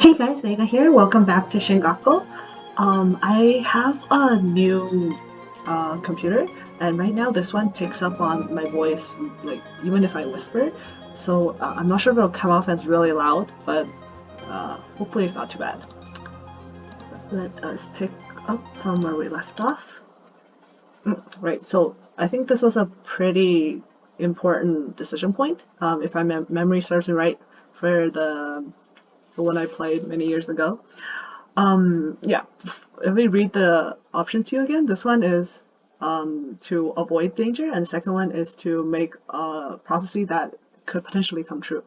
Hey guys, Vega here. Welcome back to Shingakkou. I have a new computer, and right now this one picks up on my voice, like even if I whisper. So I'm not sure if it'll come off as really loud, but hopefully it's not too bad. Let us pick up from where we left off. Right, so I think this was a pretty important decision point, if my memory serves me right, for the one I played many years ago. Yeah, let me read the options to you again. This one is to avoid danger, and the second one is to make a prophecy that could potentially come true.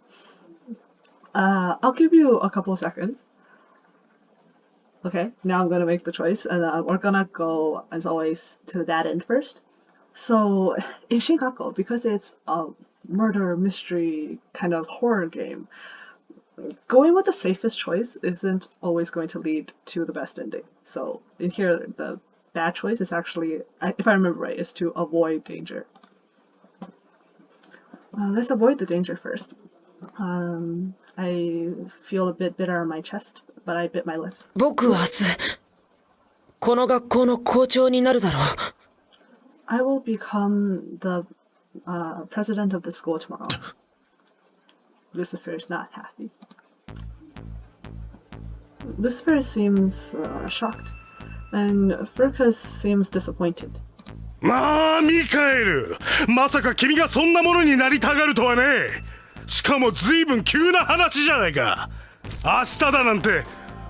I'll give you a couple of seconds. Okay, now I'm gonna make the choice, and we're gonna go, as always, to the dad end first. So, in Shingakkou, because it's a murder mystery kind of horror game, going with the safest choice isn't always going to lead to the best ending. So, in here, the bad choice is actually, if I remember right, is to avoid danger. Let's avoid the danger first. I feel a bit bitter on my chest, but I bit my lips. 僕は明日、この学校の校長になるだろう。I will become the president of the school tomorrow. Lucifer is not happy. Lucifer seems shocked, and Furcus seems disappointed. まあ、ミカエル、まさか君がそんなものになりたがるとはね。しかも随分急な話じゃないか。明日だなんて、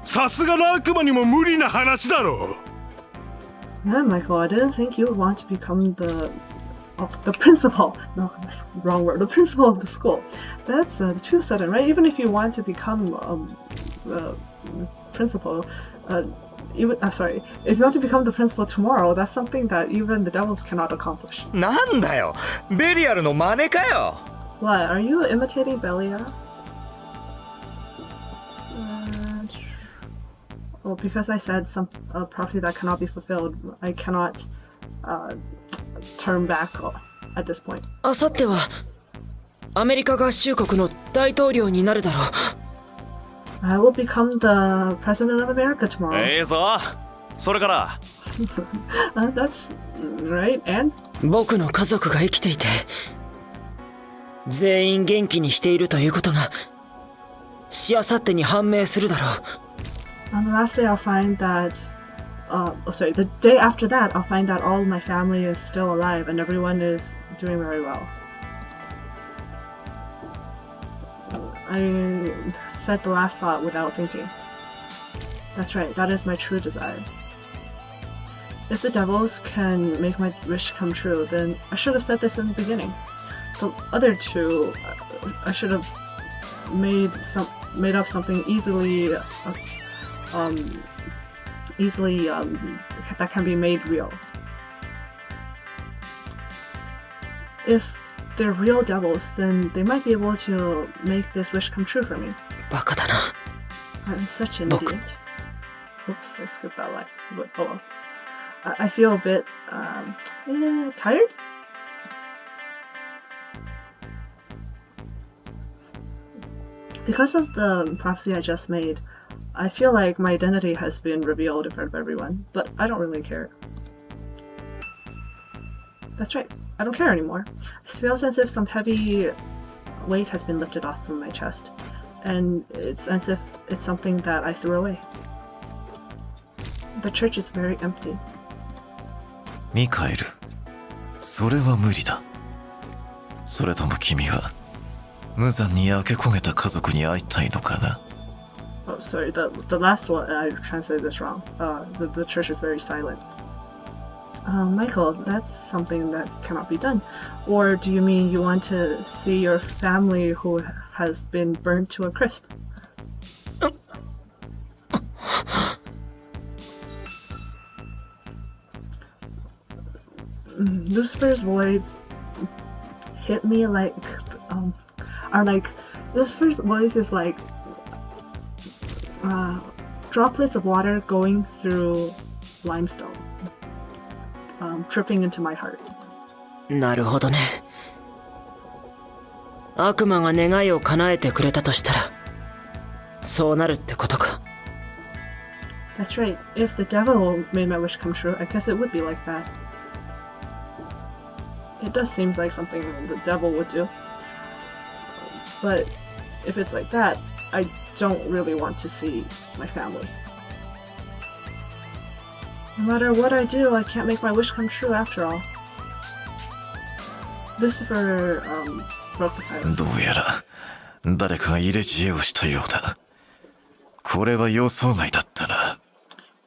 さすがの悪魔にも無理な話だろう。Yeah, Michael, I didn't think you would want to become the principal. No, wrong word. The principal of the school. That's too sudden, right? Even if you want to become principal, sorry, if you want to become the principal tomorrow, that's something that even the devils cannot accomplish. なんだよ、ベリアルの真似かよ。What? Are you imitating Belia? Well, because I said a prophecy that cannot be fulfilled, I cannot turn back at this point. あさってはアメリカ合衆国の大統領になるだろう。I will become the president of America tomorrow. いいぞ。それから。That's right. And 僕の家族が生きていて、全員元気にしているということがしあさってに判明するだろう。On the last day, I'll find that. The day after that, I'll find that all of my family is still alive and everyone is doing very well. I said the last thought without thinking. That's right, that is my true desire. If the devils can make my wish come true, then I should have said this in the beginning. The other two, I should have made up something easily that can be made real. If they're real devils, then they might be able to make this wish come true for me. バカだな。I'm such an idiot. Oops, I skipped that line. But, oh well. I feel a bit tired? Because of the prophecy I just made, I feel like my identity has been revealed in front of everyone, but I don't really care. That's right, I don't care anymore. It feels as if some heavy weight has been lifted off from my chest, and it's as if it's something that I threw away. The church is very empty. ミカエル、それは無理だ。それとも君は無残に焼け焦げた家族に会いたいのかな。Oh, sorry, the last one, I translated this wrong. The church is very silent. Michael, that's something that cannot be done. Or do you mean you want to see your family who has been burnt to a crisp? Lucifer's words hit me like, Lucifer's voice is like droplets of water going through limestone, dripping into my heart. なるほどね。悪魔が願いを叶えてくれたとしたら、そうなるってことか。 That's right. If the devil made my wish come true, I guess it would be like that. It does seem like something the devil would do. But if it's like that, I don't really want to see my family. No matter what I do, I can't make my wish come true after all. Lucifer, broke the silence. どうやら誰かが入れ知恵をしたようだ。これは予想外だったな。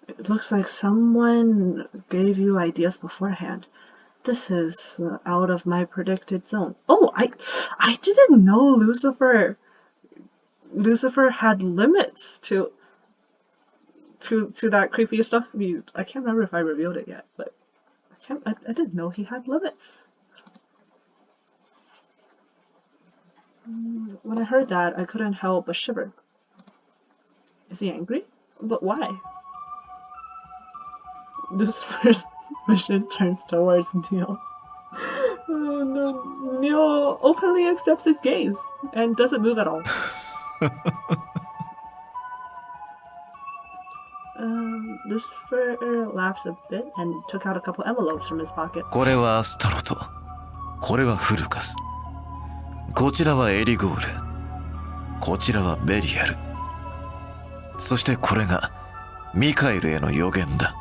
It looks like someone gave you ideas beforehand. This is out of my predicted zone. Oh, I didn't know Lucifer had limits to that creepy stuff. I can't remember if I revealed it yet, but I didn't know he had limits. When I heard that, I couldn't help but shiver. Is he angry? But why? Lucifer's vision turns towards Niel. Niel openly accepts his gaze and doesn't move at all. Lucifer laughs a bit and took out a couple envelopes from his pocket. これはアスタロト、これはフルカス、こちらはエリゴール、こちらはベリアル、そしてこれがミカエルへの予言だ。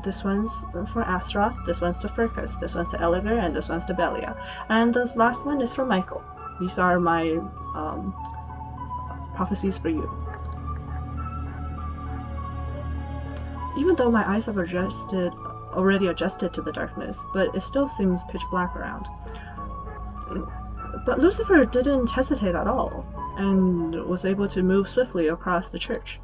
This one's for Astaroth, this one's to Furcus, this one's to Eliver, and this one's to Belia. And this last one is for Michael. These are my prophecies for you. Even though my eyes have already adjusted to the darkness, but it still seems pitch black around. But Lucifer didn't hesitate at all, and was able to move swiftly across the church.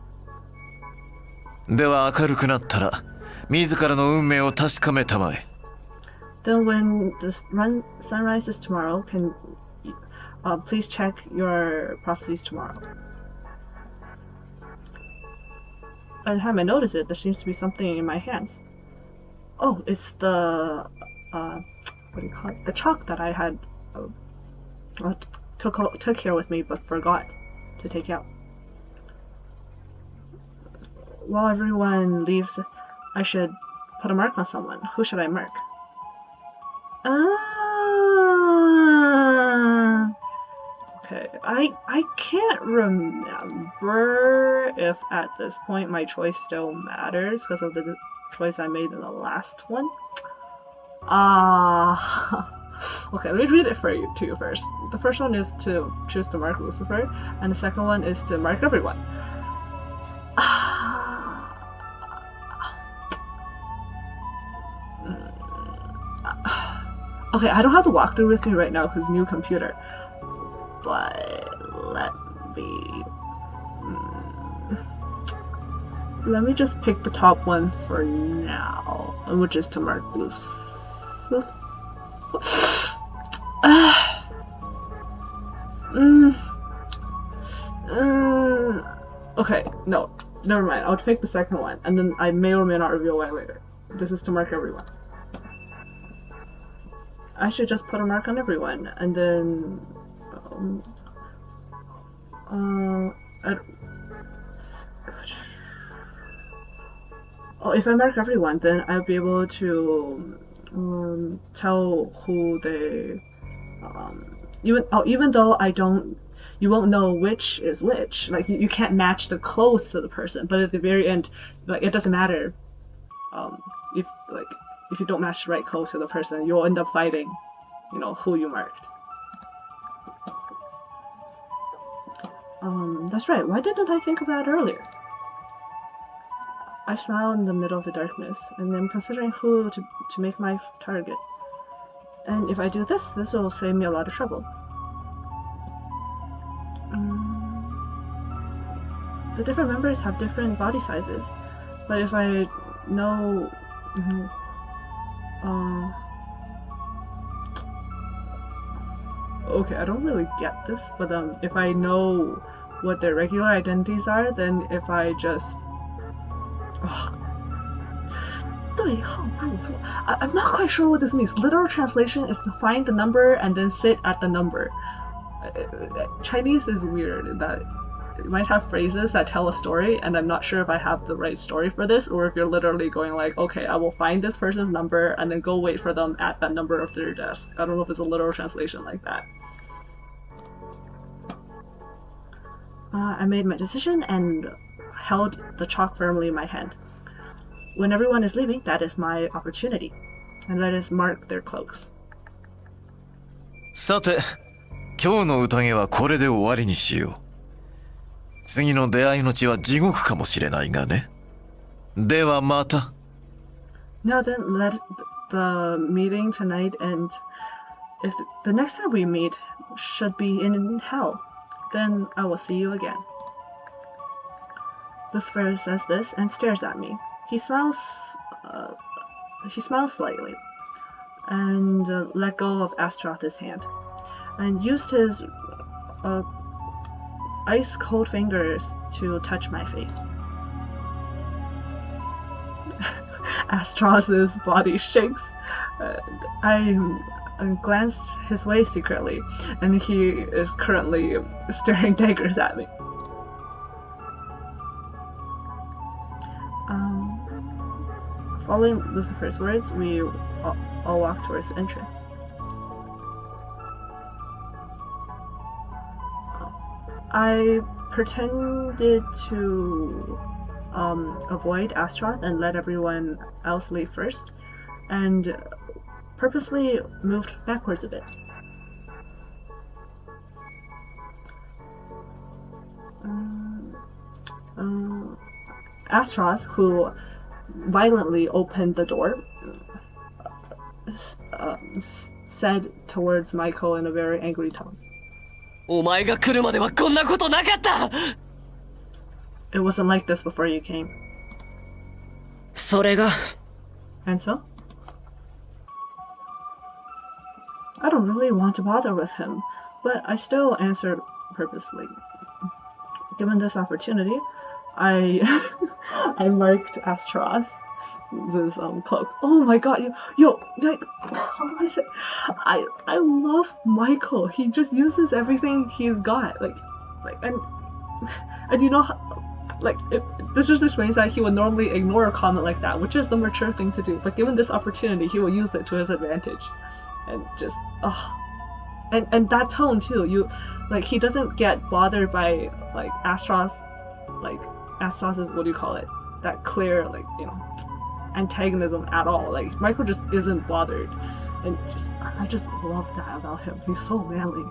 では明るくなったら自らの運命を確かめたまえ。 Then when the sun rises tomorrow, can please check your prophecies tomorrow. By the time I notice it, there seems to be something in my hands. Oh, it's the what do you call it? The chalk that I had took here with me, but forgot to take out. While everyone leaves, I should put a mark on someone. Who should I mark? Okay, I can't remember if at this point my choice still matters because of the choice I made in the last one. Okay, let me read it to you first. The first one is to choose to mark Lucifer, and the second one is to mark everyone. Okay, I don't have the walkthrough with me right now because new computer. But let me just pick the top one for now, which is to mark Lucifer. Okay, no, never mind. I'll pick the second one, and then I may or may not reveal why later. This is to mark everyone. I should just put a mark on everyone, and then if I mark everyone, then I'll be able to tell who they even though you won't know which is which. Like you can't match the clothes to the person, but at the very end, like it doesn't matter if you don't match the right clothes to the person, you'll end up fighting, who you marked. That's right. Why didn't I think of that earlier? I smile in the middle of the darkness, and I'm considering who to make my target. And if I do this will save me a lot of trouble. The different members have different body sizes, but if I know... okay, I don't really get this, but if I know what their regular identities are, then if I just... I'm not quite sure what this means. Literal translation is to find the number and then sit at the number. Chinese is weird in that might have phrases that tell a story, and I'm not sure if I have the right story for this, or if you're literally going like, okay, I will find this person's number and then go wait for them at that number of their desk. I don't know if it's a literal translation like that. I made my decision and held the chalk firmly in my hand. When everyone is leaving, that is my opportunity. And let us mark their cloaks. さて、今日の宴はこれで終わりにしよう。次の出会いの地は地獄かもしれないがね。ではまた。Now then, let the meeting tonight end. If the next time we meet should be in hell, then I will see you again. Lucifer says this and stares at me. He smiles slightly and let go of Astaroth's hand and used his ice cold fingers to touch my face. Astaroth's body shakes. I glanced his way secretly, and he is currently staring daggers at me. Following Lucifer's words, we all walk towards the entrance. I pretended to avoid Astaroth and let everyone else leave first, and purposely moved backwards a bit. Astaroth, who violently opened the door, said towards Michael in a very angry tone. お前が来るまではこんなことなかった。 It wasn't like this before you came. それが And so? I don't really want to bother with him, but I still answered purposely. Given this opportunity, I marked Astaroth's cloak. Oh my god, yo, like, how do I say? I love Michael. He just uses everything he's got, and you know, this just explains that he would normally ignore a comment like that, which is the mature thing to do. But given this opportunity, he will use it to his advantage, and just and that tone too. He doesn't get bothered by Astaroth, Astaroth is, what do you call it? That clear antagonism at all. Michael just isn't bothered, and I just love that about him. He's so manly.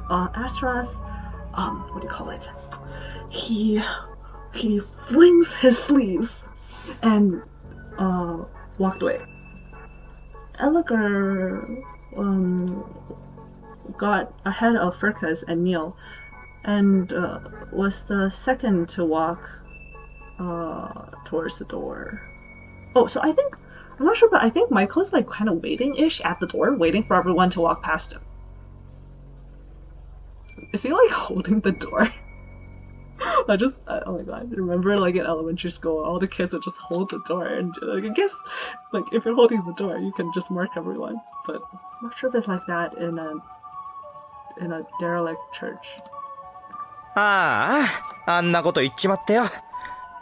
Astaroth, what do you call it? He flings his sleeves and walked away. Elgar got ahead of Furkas and Niel, and was the second to walk towards the door. Oh, so I'm not sure, but I think Michael's kind of waiting-ish at the door, waiting for everyone to walk past him. Is he holding the door? Oh my god, remember in elementary school, all the kids would just hold the door, and I guess if you're holding the door, you can just mark everyone, but I'm not sure if it's like that in a derelict church. ああ、あんなこと言っちまったよ。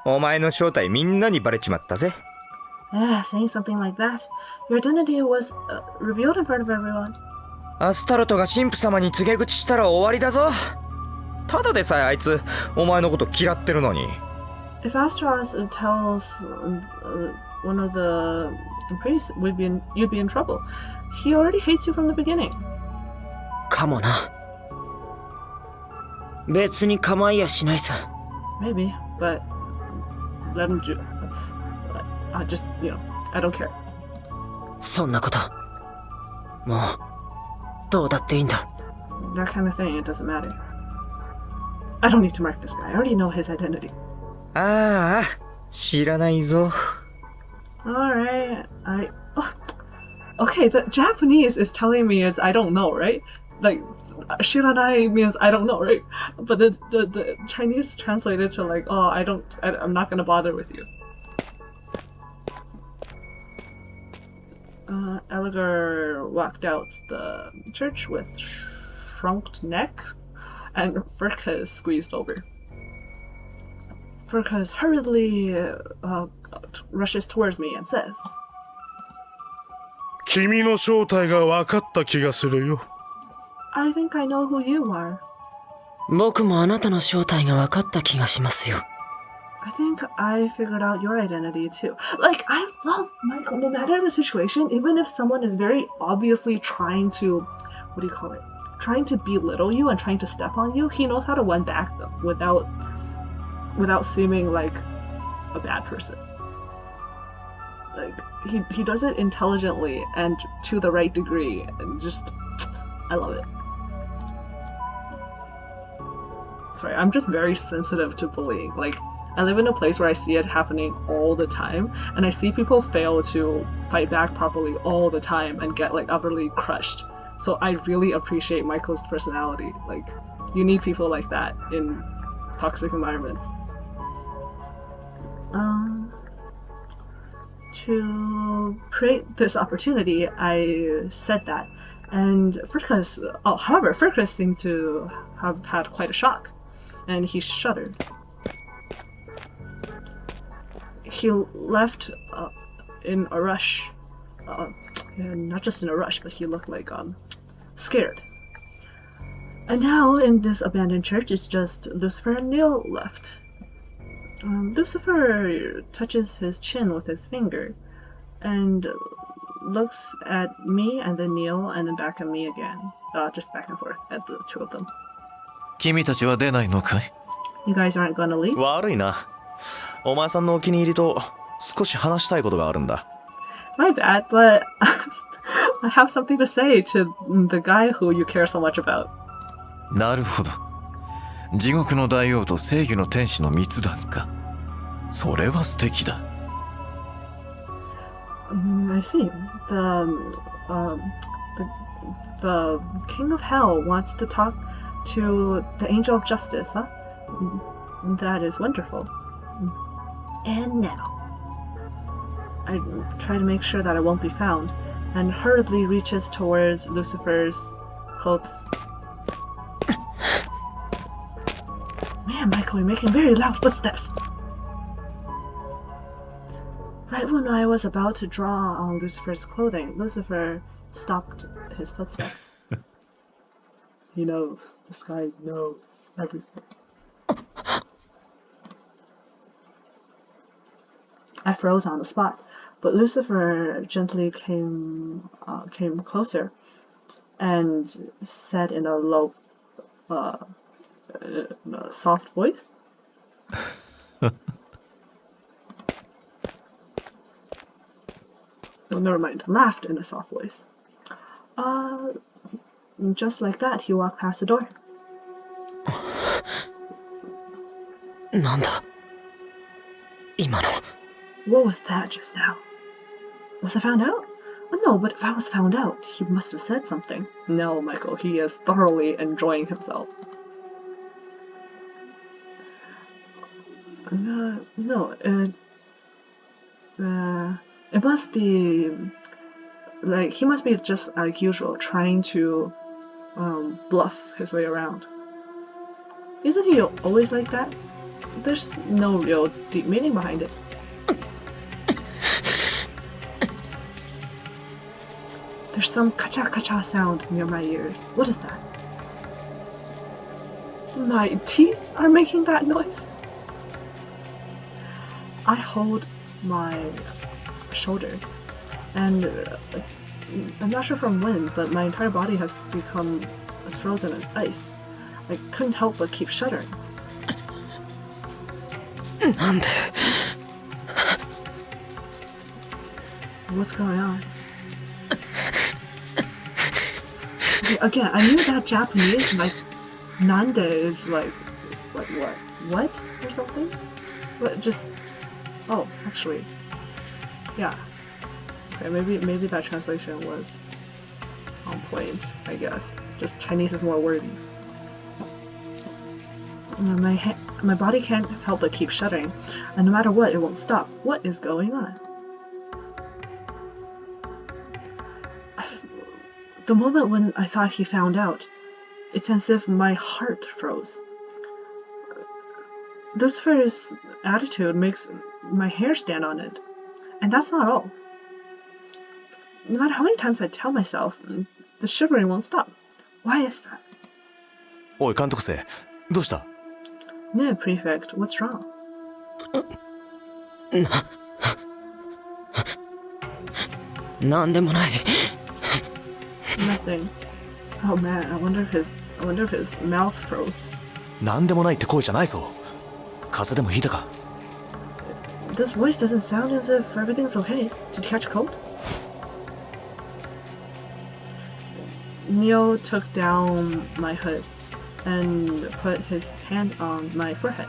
お前の正体みんなにバレちまったぜ。Yeah, saying something like that. Your identity was revealed in front of everyone. アスタロトが神父様に告げ口したら終わりだぞ。ただでさえあいつ、お前のこと嫌ってるのに。If Astaroth tells one of the priests, you'd be in trouble. He already hates you from the beginning. かもな。別に構いやしないさ。Maybe, but let him do. I just, I don't care. そんなこと、もうどうだっていいんだ。That kind of thing, it doesn't matter. I don't need to mark this guy. I already know his identity. ああ、知らないぞ。Alright, okay, the Japanese is telling me it's I don't know, right? Shiranai means I don't know, right? But the Chinese translated to I'm not gonna bother with you. Elgar walked out the church with shrunked neck, and Furka squeezed over. Furka hurriedly rushes towards me and says, 君の正体が分かった気がするよ。 I think I know who you are. 僕もあなたの正体が分かった気がしますよ。 I think I figured out your identity too. Like, I love Michael, no matter the situation, even if someone is very obviously trying to, what do you call it? Trying to belittle you and trying to step on you, he knows how to win back them without seeming like a bad person. Like, he does it intelligently and to the right degree, and just, I love it. Sorry, I'm just very sensitive to bullying. Like, I live in a place where I see it happening all the time, and I see people fail to fight back properly all the time and get like utterly crushed. So I really appreciate Michael's personality. Like, you need people like that in toxic environments. To create this opportunity, I said that, and however, Furkas seemed to have had quite a shock, and he shuddered. He left in a rush, not just in a rush, but he looked like scared. And now in this abandoned church, it's just Lucifer and Niel left. Lucifer touches his chin with his finger and looks at me and then Niel and then back at me again, just back and forth at the two of them. 君たちは出ないのかい? You guys aren't gonna leave? 悪いな。お前さんのお気に入りと少し話したいことがあるんだ。My bad, but I have something to say to the guy who you care so much about. なるほど。地獄の大王と正義の天使の密談か。それは素敵だ。I see. The King of Hell wants to talk to the Angel of Justice, huh? That is wonderful. And now, I try to make sure that I won't be found, and hurriedly reaches towards Lucifer's clothes. Man, Michael, you're making very loud footsteps. Right when I was about to draw on Lucifer's clothing, Lucifer stopped his footsteps. He knows. This guy knows everything. I froze on the spot, but Lucifer gently came closer and said in a low, soft voice, oh, never mind, laughed in a soft voice. Just like that, he walked past the door. なんだ今の What was that just now? Was I found out? Oh, no, but if I was found out, he must have said something. No, Michael, he is thoroughly enjoying himself. It must be like he must be just like usual, trying to bluff his way around. Isn't he always like that? There's no real deep meaning behind it. There's some kacha-kacha sound near my ears. What is that? My teeth are making that noise? I hold my shoulders, and I'm not sure from when, but my entire body has become as frozen as ice. I couldn't help but keep shuddering. なんで What's going on? Okay, again, I knew that Japanese, like, nande is like what? What? Or something? But just, oh, actually, yeah. Okay, maybe that translation was on point, I guess. Just Chinese is more wordy. My body can't help but keep shuddering, and no matter what, it won't stop. What is going on? The moment when I thought he found out, it's as if my heart froze. Lucifer's attitude makes my hair stand on end. And that's not all. No matter how many times I tell myself, the shivering won't stop. Why is that? おい監督生、どうした？ No, Prefect, what's wrong? なんでもない。 Nothing. Oh man, I wonder if his mouth froze. なんでもないって声じゃないぞ。風邪でもひいたか？ This voice doesn't sound as if everything's okay. Did you catch a cold? Niel took down my hood and put his hand on my forehead.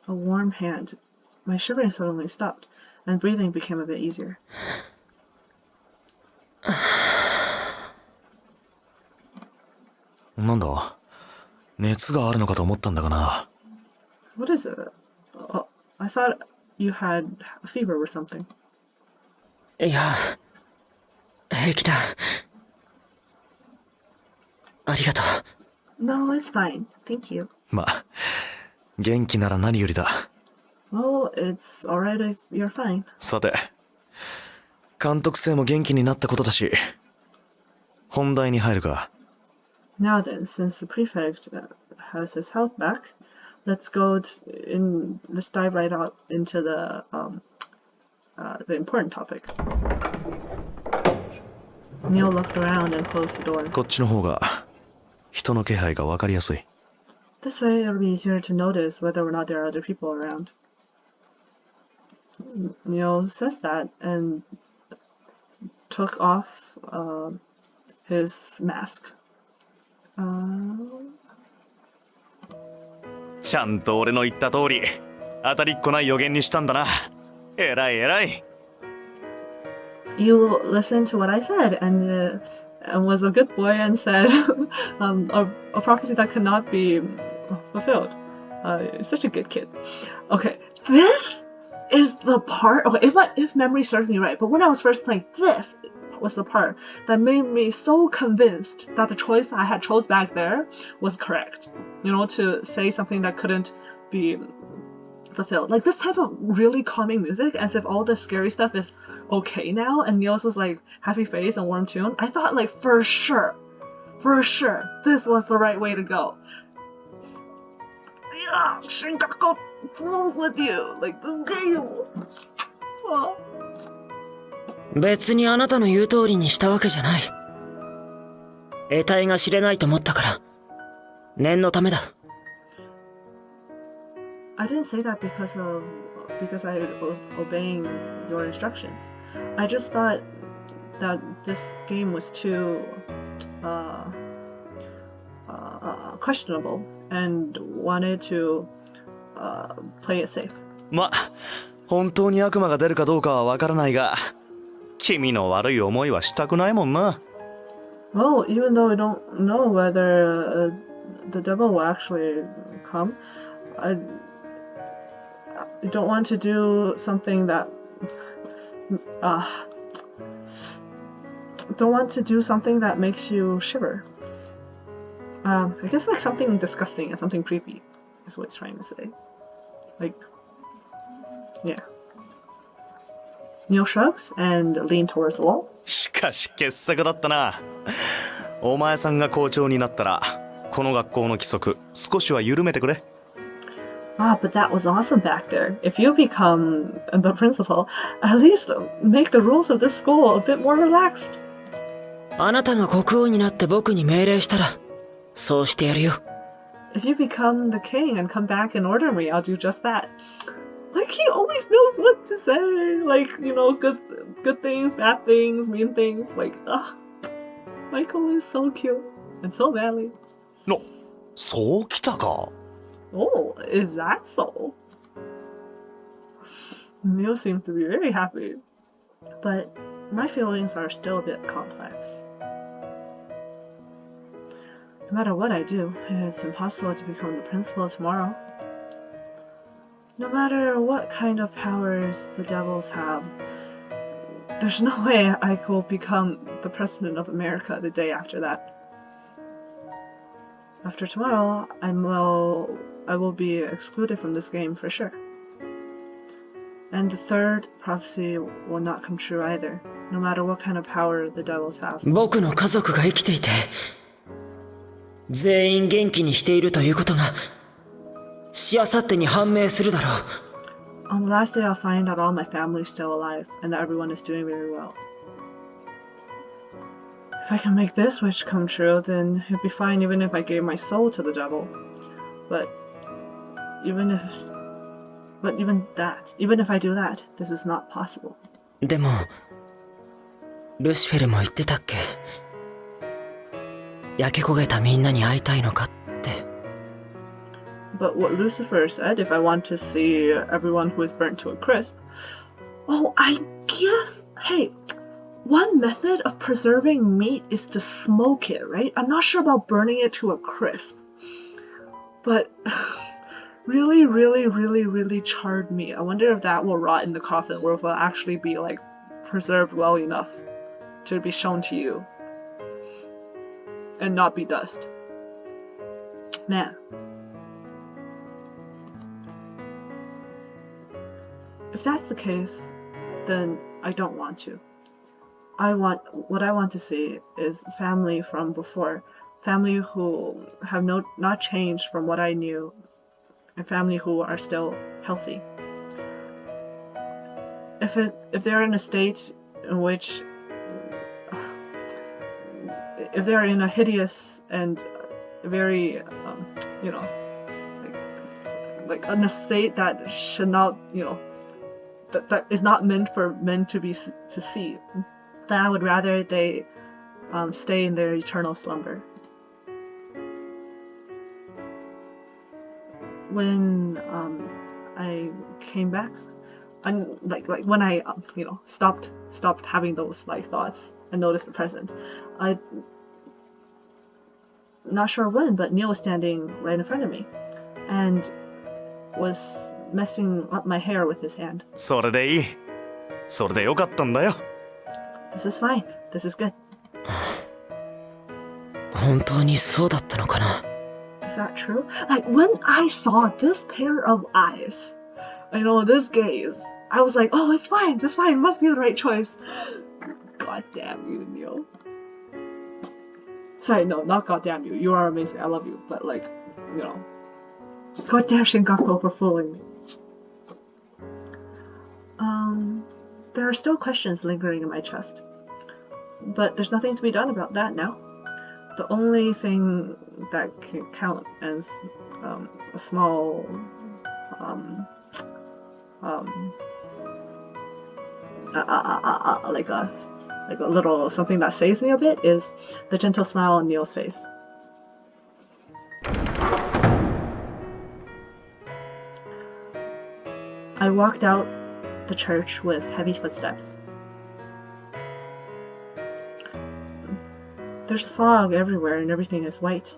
A warm hand. My shivering suddenly stopped, and breathing became a bit easier. なんだ？熱があるのかと思ったんだがな。What is it? I thought you had a fever or something. いや、平気だ。ありがとう。No, it's fine. Thank you. まあ、元気なら何よりだ。Well, it's alright if you're fine. さて、監督生も元気になったことだし、本題に入るか。Now then, since the prefect has his health back, let's dive right out into the important topic. Niel looked around and closed the door. こっちの方が人の気配が分かりやすい。This way it'll be easier to notice whether or not there are other people around. Niel says that and took off his mask. ちゃんと俺の言った通り、当たりっこない予言にしたんだな。偉い偉い。You listened to what I said and was a good boy and said a prophecy that could not be fulfilled. Such a good kid. Okay, this is the part. Okay, if memory serves me right, but when I was first playing, this was the part that made me so convinced that the choice I had chose back there was correct. You know, to say something that couldn't be fulfilled. Like this type of really calming music, as if all the scary stuff is okay now, and Niel's is like happy face and warm tune. I thought like for sure, this was the right way to go. Yeah, Shingakkou flows with you, like this game. Oh. 別にあなたの言う通りにしたわけじゃない。得体が知れないと思ったから。念のためだ。I didn't say that because I was obeying your instructions. I just thought that this game was too questionable and wanted to play it safe. ま、本当に悪魔が出るかどうかはわからないが、君の悪い思いはしたくないもんな。Well, even though I don't know whether the devil will actually come, I don't want to do something that makes you shiver. I guess like something disgusting and something creepy is what it's trying to say. Like, yeah. Niel shrugs and leans towards the wall. しかし傑作だったな。お前さんが校長になったら、この学校の規則少しは緩めてくれ。Ah, but that was awesome back there. If you become the principal, at least make the rules of this school a bit more relaxed. あなたが国王になって僕に命令したら、そうしてやるよ。If you become the king and come back and order me, I'll do just that. Like he always knows what to say. Like, you know, good things, bad things, mean things. Like, Michael is so cute and so manly. そうきたか。Oh, is that so? Niel seems to be very happy. But my feelings are still a bit complex. No matter what I do, it's impossible to become the principal tomorrow. No matter what kind of powers the devils have, There's no way I could become the president of America the day after that. After tomorrow, I will be excluded from this game for sure. And the third prophecy will not come true either, no matter what kind of power the devils have. 僕の家族が生きていて、全員元気にしているということが、しあさってに判明するだろう。On the last day, I'll find that all my family is still alive and that everyone is doing very well. If I can make this wish come true, then it'd be fine even if I gave my soul to the devil. But even if I do that, this is not possible. でも、ルシフェルも言ってたっけ？焼け焦げたみんなに会いたいのかって。But what Lucifer said, if I want to see everyone who is burnt to a crisp, oh, I guess, hey, one method of preserving meat is to smoke it, right? I'm not sure about burning it to a crisp, but really, really, really, really charred meat. I wonder if that will rot in the coffin, or if it will actually be like preserved well enough to be shown to you and not be dust. Man. If that's the case, then I don't want to. What I want to see is family from before, family who have not changed from what I knew, and family who are still healthy. If they're in a state in which, if they're in a hideous and very, like in a state that should not, that is not meant for men to see, then I would rather they stay in their eternal slumber. When I came back, and like when I stopped having those like thoughts and noticed the present, I not sure when, but Niel was standing right in front of me and was messing up my hair with his hand. それでいい。それでよかったんだよ。This is fine. This is good. 本当にそうだったのかな？ Is that true? Like when I saw this pair of eyes, this gaze, I was like, oh, it's fine. It's fine. It must be the right choice. God damn you, Niel. Sorry, no, not god damn you. You are amazing. I love you. But God damn Shingakkou for fooling me. There are still questions lingering in my chest, but there's nothing to be done about that now. The only thing that can count as a small, like a little something that saves me a bit is the gentle smile on Niel's face. I walked out the church with heavy footsteps. There's fog everywhere and everything is white.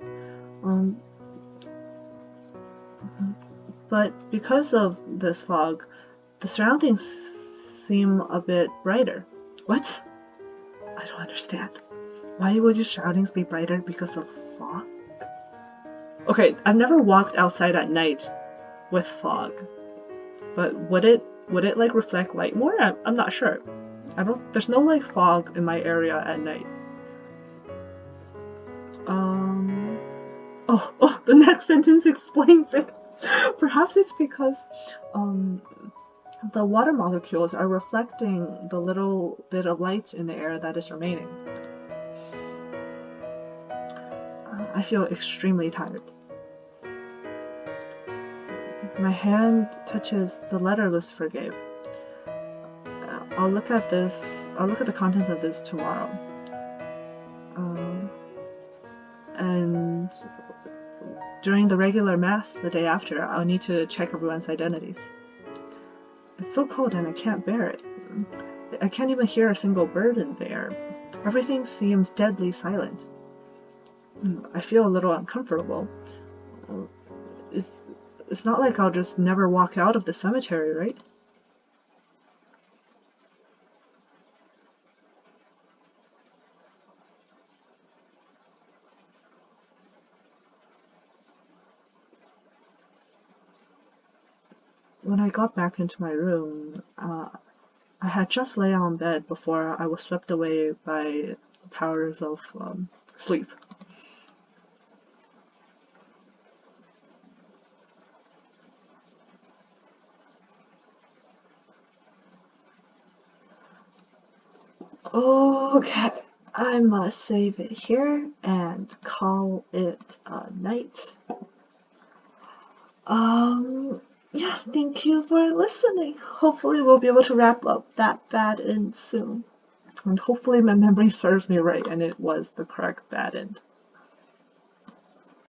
But because of this fog, the surroundings seem a bit brighter. What? I don't understand. Why would your surroundings be brighter because of fog? Okay, I've never walked outside at night with fog. But would it like reflect light more? I'm not sure. There's no like fog in my area at night. Oh, the next sentence explains it. Perhaps it's because the water molecules are reflecting the little bit of light in the air that is remaining. I feel extremely tired. My hand touches the letter Lucifer gave. I'll look at the contents of this tomorrow. And during the regular mass the day after, I'll need to check everyone's identities. It's so cold and I can't bear it. I can't even hear a single bird in the air. Everything seems deadly silent. I feel a little uncomfortable. It's not like I'll just never walk out of the cemetery, right? when I got back into my room, I had just lay on bed before I was swept away by the powers of sleep. Okay, I must save it here and call it a night. Yeah, thank you for listening. Hopefully we'll be able to wrap up that bad end soon. And hopefully my memory serves me right and it was the correct bad end.